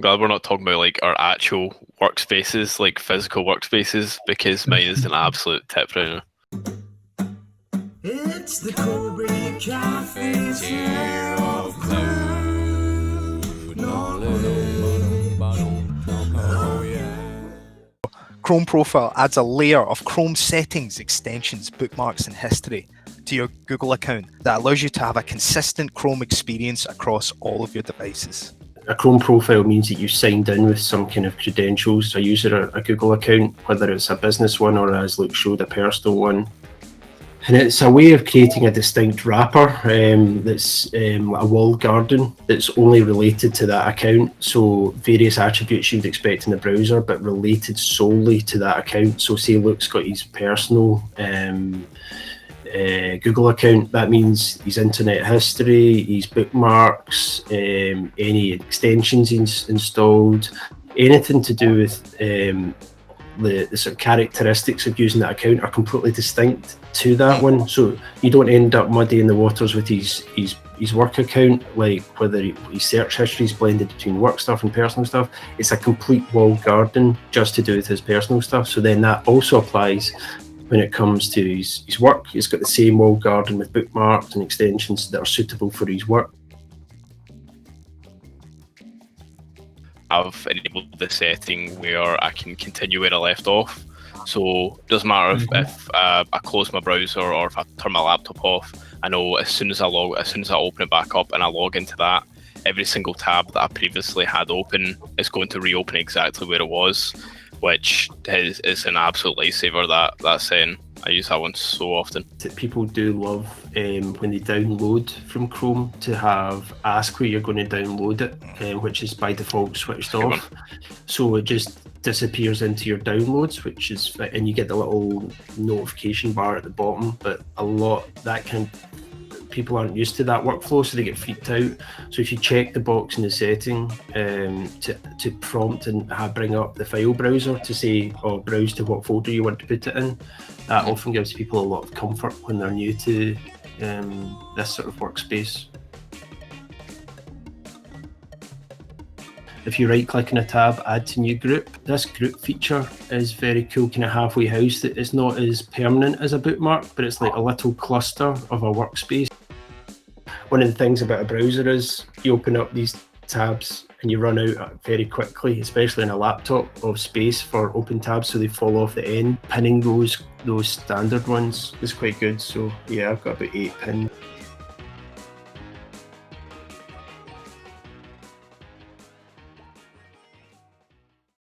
glad we're not talking about like our actual workspaces, like physical workspaces, because mine is an absolute tip right now. It's the Cobry Cafetiere of cloud knowledge. Oh yeah. Chrome Profile adds a layer of Chrome settings, extensions, bookmarks, and history to your Google account that allows you to have a consistent Chrome experience across all of your devices. A Chrome profile means that you signed in with some kind of credentials, a user, a Google account, whether it's a business one or, as Luke showed, a personal one. And it's a way of creating a distinct wrapper that's a walled garden that's only related to that account. So various attributes you'd expect in the browser, but related solely to that account. So say Luke's got his personal Google account. That means his internet history, his bookmarks, any extensions he's installed, anything to do with the sort of characteristics of using that account are completely distinct to that one, so you don't end up muddying the waters with his work account, like whether his search history is blended between work stuff and personal stuff. It's a complete walled garden just to do with his personal stuff. So then that also applies when it comes to his work. He's got the same walled garden with bookmarks and extensions that are suitable for his work. I've enabled the setting where I can continue where I left off. So it doesn't matter if I close my browser or if I turn my laptop off. I know as soon as I open it back up and I log into that, every single tab that I previously had open is going to reopen exactly where it was, which is an absolute lifesaver, that setting. I use that one so often. People do love when they download from Chrome to have ask where you're going to download it, which is by default switched off. So it just disappears into your downloads, which is, and you get the little notification bar at the bottom. But people aren't used to that workflow, so they get freaked out. So if you check the box in the setting to prompt and bring up the file browser to say, or browse to what folder you want to put it in, that often gives people a lot of comfort when they're new to this sort of workspace. If you right click in a tab, add to new group, this group feature is very cool, kind of halfway house. It's not as permanent as a bookmark, but it's like a little cluster of a workspace. One of the things about a browser is you open up these tabs and you run out very quickly, especially in a laptop, of space for open tabs, so they fall off the end. Pinning those standard ones is quite good. So yeah, I've got about 8 pins.